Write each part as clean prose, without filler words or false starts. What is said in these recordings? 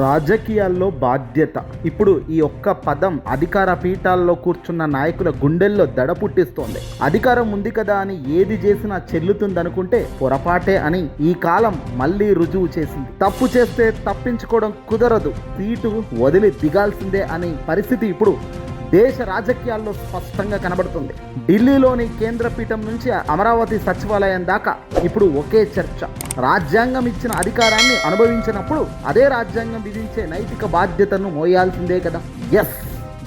రాజకీయాల్లో బాధ్యత. ఇప్పుడు ఈ ఒక్క పదం అధికార పీఠాల్లో కూర్చున్న నాయకుల గుండెల్లో దడ పుట్టిస్తోంది. అధికారం ఉంది కదా అని ఏది చేసినా చెల్లుతుందనుకుంటే పొరపాటే అని ఈ కాలం మళ్ళీ రుజువు చేసింది. తప్పు చేస్తే తప్పించుకోవడం కుదరదు, సీటు వదిలి దిగాల్సిందే అనే పరిస్థితి ఇప్పుడు దేశ రాజకీయాల్లో స్పష్టంగా కనబడుతుంది. ఢిల్లీలోని కేంద్రపీఠం నుంచి అమరావతి సచివాలయం దాకా ఇప్పుడు ఒకే చర్చ. రాజ్యాంగం ఇచ్చిన అధికారాన్ని అనుభవించినప్పుడు అదే రాజ్యాంగం విధించే నైతిక బాధ్యతను మోయాల్సిందే కదా. ఎస్,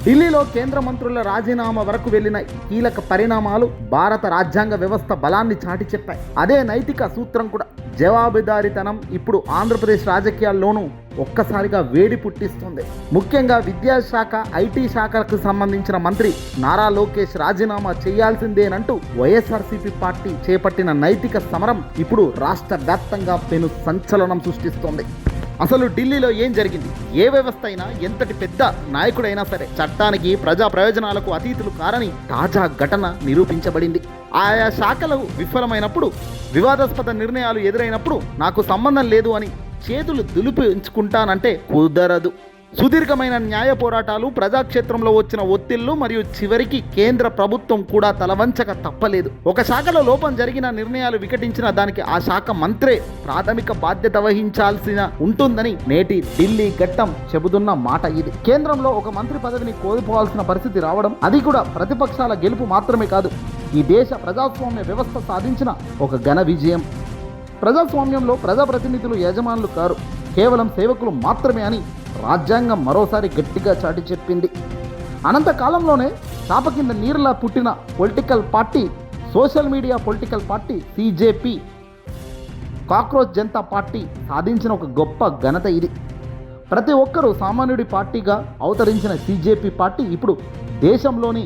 ఢిల్లీలో కేంద్ర మంత్రుల రాజీనామా వరకు వెళ్లిన కీలక పరిణామాలు భారత రాజ్యాంగ వ్యవస్థ బలాన్ని చాటి చెప్పాయి. అదే నైతిక సూత్రం కూడా. జవాబుదారీతనం ఇప్పుడు ఆంధ్రప్రదేశ్ రాజకీయాల్లోనూ ఒక్కసారిగా వేడి పుట్టిస్తుంది. ముఖ్యంగా విద్యాశాఖ, ఐటీ శాఖలకు సంబంధించిన మంత్రి నారా లోకేష్ రాజీనామా చేయాల్సిందేనంటూ వైఎస్ఆర్సీపీ పార్టీ చేపట్టిన నైతిక సమరం ఇప్పుడు రాష్ట్ర వ్యాప్తంగా పెను సంచలనం సృష్టిస్తోంది. అసలు ఢిల్లీలో ఏం జరిగింది? ఏ వ్యవస్థ అయినా, ఎంతటి పెద్ద నాయకుడైనా సరే చట్టానికి, ప్రజా ప్రయోజనాలకు అతీతులు కారని తాజా ఘటన నిరూపించబడింది. ఆయా శాఖలు విఫలమైనప్పుడు, వివాదాస్పద నిర్ణయాలు ఎదురైనప్పుడు నాకు సంబంధం లేదు అని చేతులు దులిపించుకుంటానంటే కుదరదు. సుదీర్ఘమైన న్యాయ పోరాటాలు, ప్రజాక్షేత్రంలో వచ్చిన ఒత్తిళ్లు మరియు చివరికి కేంద్ర ప్రభుత్వం కూడా తలవంచక తప్పలేదు. ఒక శాఖలో లోపం జరిగిన, నిర్ణయాలు వికటించిన దానికి ఆ శాఖ మంత్రే ప్రాథమిక బాధ్యత వహించాల్సిన ఉంటుందని నేటి ఢిల్లీ ఘట్టం చెబుతున్న మాట ఇది. కేంద్రంలో ఒక మంత్రి పదవిని కోల్పోవాల్సిన పరిస్థితి రావడం, అది కూడా ప్రతిపక్షాల గెలుపు మాత్రమే కాదు, ఈ దేశ ప్రజాస్వామ్య వ్యవస్థ సాధించిన ఒక ఘన విజయం. ప్రజాస్వామ్యంలో ప్రజాప్రతినిధులు యజమానులు కారు, కేవలం సేవకులు మాత్రమే అని రాజ్యాంగం మరోసారి గట్టిగా చాటి చెప్పింది. అనంతకాలంలోనే చాప కింద నీరులా పుట్టిన political party, social media political party CJP, cockroach Janata party సాధించిన ఒక గొప్ప ఘనత ఇది. ప్రతి ఒక్కరూ సామాన్యుడి పార్టీగా అవతరించిన సిజేపీ పార్టీ ఇప్పుడు దేశంలోని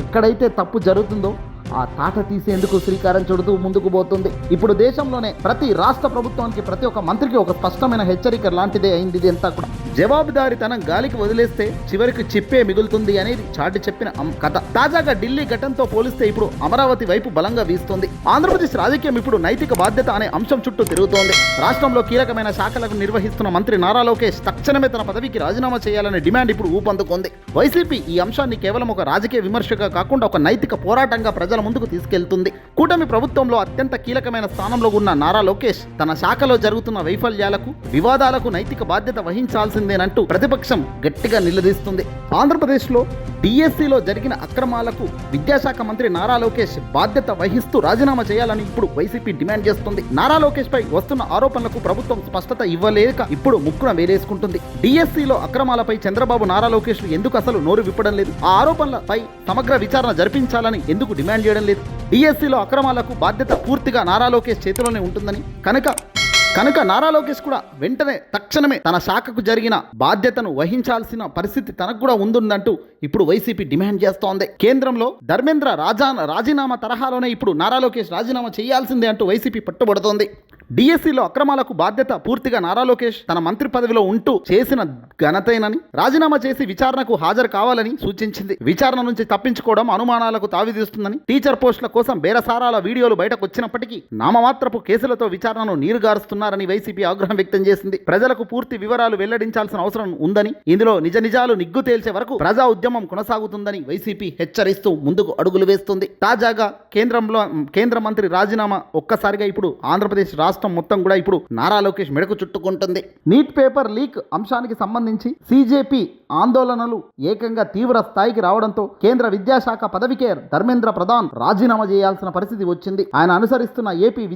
ఎక్కడైతే తప్పు జరుగుతుందో ఆ తాట తీసేందుకు శ్రీకారం చుడుతూ ముందుకు పోతుంది. ఇప్పుడు దేశంలోనే ప్రతి రాష్ట్ర ప్రభుత్వానికి, ప్రతి ఒక్క మంత్రికి ఒక స్పష్టమైన హెచ్చరిక లాంటిదే అయింది. ఇది అంతా కూడా జవాబుదారీతనం గాలికి వదిలేస్తే చివరికి చిప్పే మిగులుతుంది అనేది చాటి చెప్పిన కథ. తాజాగా ఢిల్లీ ఘటనతో పోలిస్తే ఇప్పుడు అమరావతి వైపు బలంగా వీస్తోంది. ఆంధ్రప్రదేశ్ రాజకీయం ఇప్పుడు నైతిక బాధ్యత అనే అంశం చుట్టూ తిరుగుతోంది. రాష్ట్రంలో కీలకమైన శాఖలకు నిర్వహిస్తున్న మంత్రి నారా లోకేష్ తక్షణమే తన పదవికి రాజీనామా చేయాలనే డిమాండ్ ఇప్పుడు ఊపందుకుంది. వైసీపీ ఈ అంశాన్ని కేవలం ఒక రాజకీయ విమర్శగా కాకుండా ఒక నైతిక పోరాటంగా ప్రజల ముందుకు తీసుకెళ్తుంది. కూటమి ప్రభుత్వంలో అత్యంత కీలకమైన స్థానంలో ఉన్న నారా లోకేష్ తన శాఖలో జరుగుతున్న వైఫల్యాలకు, వివాదాలకు నైతిక బాధ్యత వహించాల్సిందేనంటూ ప్రతిపక్షం గట్టిగా నిలదీస్తుంది. ఆంధ్రప్రదేశ్లో డిఎస్సిలో జరిగిన అక్రమాలకు విద్యాశాఖ మంత్రి నారా లోకేష్ బాధ్యత వహిస్తూ రాజీనామా చేయాలని ఇప్పుడు వైసీపీ డిమాండ్ చేస్తుంది. నారా లోకేష్ పై వస్తున్న ఆరోపణలకు ప్రభుత్వం స్పష్టత ఇవ్వలేక ఇప్పుడు ముక్కున వేలేసుకుంటుంది. డిఎస్సిలో అక్రమాలపై చంద్రబాబు, నారా లోకేష్ ఎందుకు అసలు నోరు విప్పడం లేదు? ఆ ఆరోపణలపై సమగ్ర విచారణ జరిపించాలని ఎందుకు డిమాండ్ చేయడం లేదు? డిఎస్సిలో అక్రమాలకు బాధ్యత పూర్తిగా నారా లోకేష్ చేతిలోనే ఉంటుందని కనుక నారా లోకేష్ కూడా వెంటనే తక్షణమే తన శాఖకు జరిగిన బాధ్యతను వహించాల్సిన పరిస్థితి తనకు కూడా ఉందంటూ ఇప్పుడు వైసీపీ డిమాండ్ చేస్తోంది. కేంద్రంలో ధర్మేంద్ర రాజీనామా తరహాలోనే ఇప్పుడు నారా లోకేష్ రాజీనామా చేయాల్సిందే అంటూ వైసీపీ పట్టుబడుతోంది. డిఎస్సిలో అక్రమాలకు బాధ్యత పూర్తిగా నారా లోకేష్ తన మంత్రి పదవిలో ఉంటూ చేసిన ఘనతేనని, రాజీనామా చేసి విచారణకు హాజరు కావాలని సూచించింది. విచారణ నుంచి తప్పించుకోవడం అనుమానాలకు తావిదీస్తుందని, టీచర్ పోస్టుల కోసం బేరసారాల వీడియోలు బయటకు వచ్చినప్పటికీ నామమాత్రపు కేసులతో విచారణను నీరుగారుస్తున్నారని వైసీపీ ఆగ్రహం వ్యక్తం చేసింది. ప్రజలకు పూర్తి వివరాలు వెల్లడించాల్సిన అవసరం ఉందని, ఇందులో నిజాలు నిగ్గు తేల్చే వరకు ప్రజా ఉద్యమం కొనసాగుతుందని వైసీపీ హెచ్చరిస్తూ ముందుకు అడుగులు వేస్తుంది. తాజాగా కేంద్ర మంత్రి రాజీనామా ఒక్కసారిగా ఇప్పుడు ఆంధ్రప్రదేశ్ రాష్ట్రం మొత్తం కూడా ఇప్పుడు నారా లోకేష్ మెడకు చుట్టుకుంటుంది. నీట్ పేపర్ లీక్ అంశానికి సంబంధించి సిజేపీ ఆందోళనలు ఏకంగా తీవ్ర స్థాయికి రావడంతో కేంద్ర విద్యాశాఖ పదవికే ధర్మేంద్ర ప్రధాన్ రాజీనామా చేయాల్సిన పరిస్థితి వచ్చింది. ఆయన అనుసరిస్తున్న ఏపీ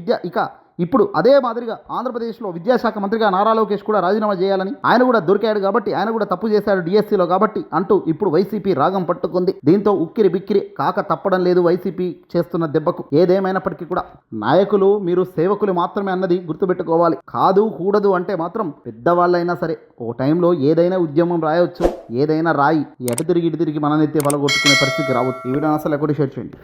ఇప్పుడు అదే మాదిరిగా ఆంధ్రప్రదేశ్లో విద్యాశాఖ మంత్రిగా నారా లోకేష్ కూడా రాజీనామా చేయాలని, ఆయన కూడా దొరికాడు కాబట్టి, ఆయన కూడా తప్పు చేశాడు డిఎస్సిలో కాబట్టి అంటూ ఇప్పుడు వైసీపీ రాగం పట్టుకుంది. దీంతో ఉక్కిరి బిక్కిరి కాక తప్పడం లేదు వైసీపీ చేస్తున్న దెబ్బకు. ఏదేమైనప్పటికీ కూడా నాయకులు మీరు సేవకులు మాత్రమే అన్నది గుర్తుపెట్టుకోవాలి. కాదు కూడదు అంటే మాత్రం పెద్దవాళ్ళైనా సరే ఓ టైంలో ఏదైనా ఉద్యమం రాయొచ్చు, ఏదైనా రాయి ఎటు తిరిగి ఇటు తిరిగి మననైతే బలగొట్టుకునే పరిస్థితి రావచ్చు. ఈ వీడియో అసలు ఎక్కడ షేర్ చేయండి.